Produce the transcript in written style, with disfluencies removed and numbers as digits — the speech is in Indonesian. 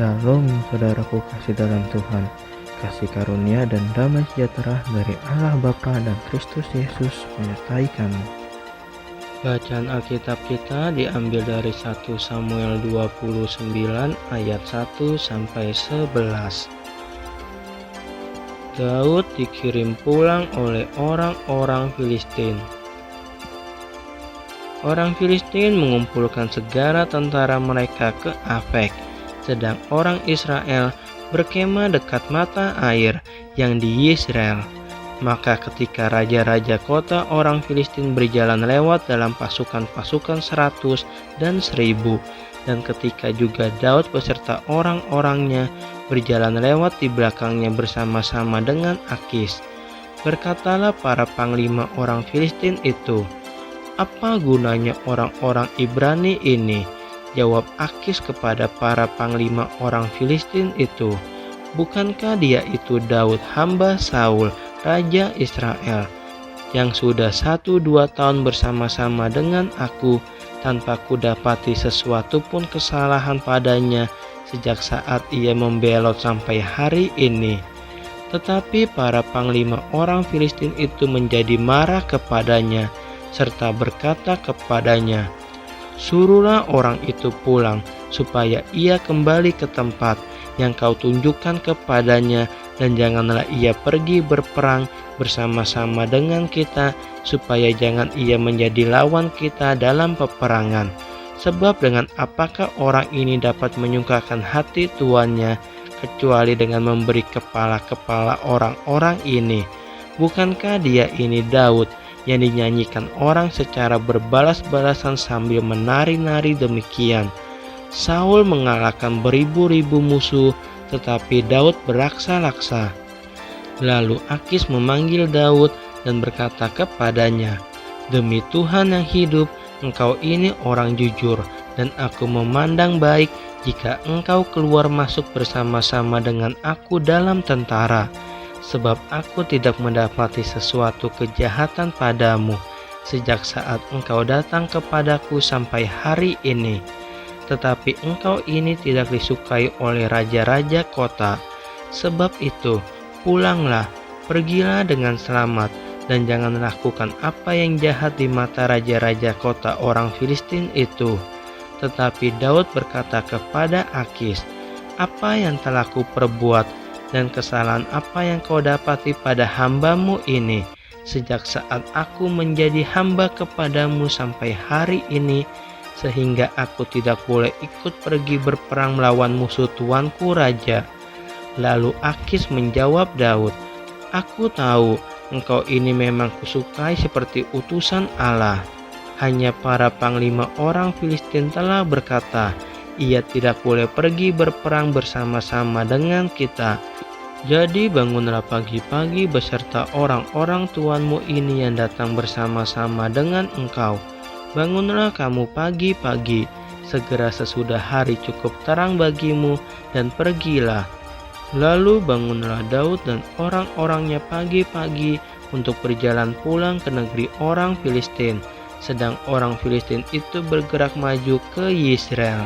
Shalom saudaraku kasih dalam Tuhan, kasih karunia dan damai sejahtera dari Allah Bapa dan Kristus Yesus menyertai kamu. Bacaan Alkitab kita diambil dari 1 Samuel 29 ayat 1 sampai 11. Daud dikirim pulang oleh orang-orang Filistin. Orang Filistin mengumpulkan segala tentara mereka ke Afek, sedang orang Israel berkemah dekat mata air yang di Yisrael. Maka ketika raja-raja kota orang Filistin berjalan lewat dalam pasukan-pasukan 100 dan 1000, dan ketika juga Daud beserta orang-orangnya berjalan lewat di belakangnya bersama-sama dengan Akis, berkatalah para panglima orang Filistin itu, "Apa gunanya orang-orang Ibrani ini?" Jawab Akis kepada para panglima orang Filistin itu, "Bukankah dia itu Daud hamba Saul, Raja Israel, yang sudah 1-2 tahun bersama-sama dengan aku tanpa kudapati sesuatu pun kesalahan padanya sejak saat ia membelot sampai hari ini?" Tetapi para panglima orang Filistin itu menjadi marah kepadanya, serta berkata kepadanya, "Suruhlah orang itu pulang, supaya ia kembali ke tempat yang kau tunjukkan kepadanya, dan janganlah ia pergi berperang bersama-sama dengan kita, supaya jangan ia menjadi lawan kita dalam peperangan. Sebab dengan apakah orang ini dapat menyukakan hati tuannya, kecuali dengan memberi kepala-kepala orang-orang ini? Bukankah dia ini Daud yang dinyanyikan orang secara berbalas-balasan sambil menari-nari demikian? Saul mengalahkan beribu-ribu musuh, tetapi Daud beraksa-laksa." Lalu Akis memanggil Daud dan berkata kepadanya, "Demi Tuhan yang hidup, engkau ini orang jujur, dan aku memandang baik jika engkau keluar masuk bersama-sama dengan aku dalam tentara. Sebab aku tidak mendapati sesuatu kejahatan padamu sejak saat engkau datang kepadaku sampai hari ini. Tetapi engkau ini tidak disukai oleh raja-raja kota. Sebab itu, pulanglah, pergilah dengan selamat, dan jangan lakukan apa yang jahat di mata raja-raja kota orang Filistin itu." Tetapi Daud berkata kepada Akis, "Apa yang telah kuperbuat, dan kesalahan apa yang kau dapati pada hambamu ini, sejak saat aku menjadi hamba kepadamu sampai hari ini, sehingga aku tidak boleh ikut pergi berperang melawan musuh tuanku raja?" Lalu Akis menjawab Daud, "Aku tahu engkau ini memang kusukai seperti utusan Allah. Hanya para panglima orang Filistin telah berkata, ia tidak boleh pergi berperang bersama-sama dengan kita. Jadi bangunlah pagi-pagi beserta orang-orang tuanmu ini yang datang bersama-sama dengan engkau. Bangunlah kamu pagi-pagi, segera sesudah hari cukup terang bagimu, dan pergilah." Lalu bangunlah Daud dan orang-orangnya pagi-pagi untuk berjalan pulang ke negeri orang Filistin, sedang orang Filistin itu bergerak maju ke Yisrael.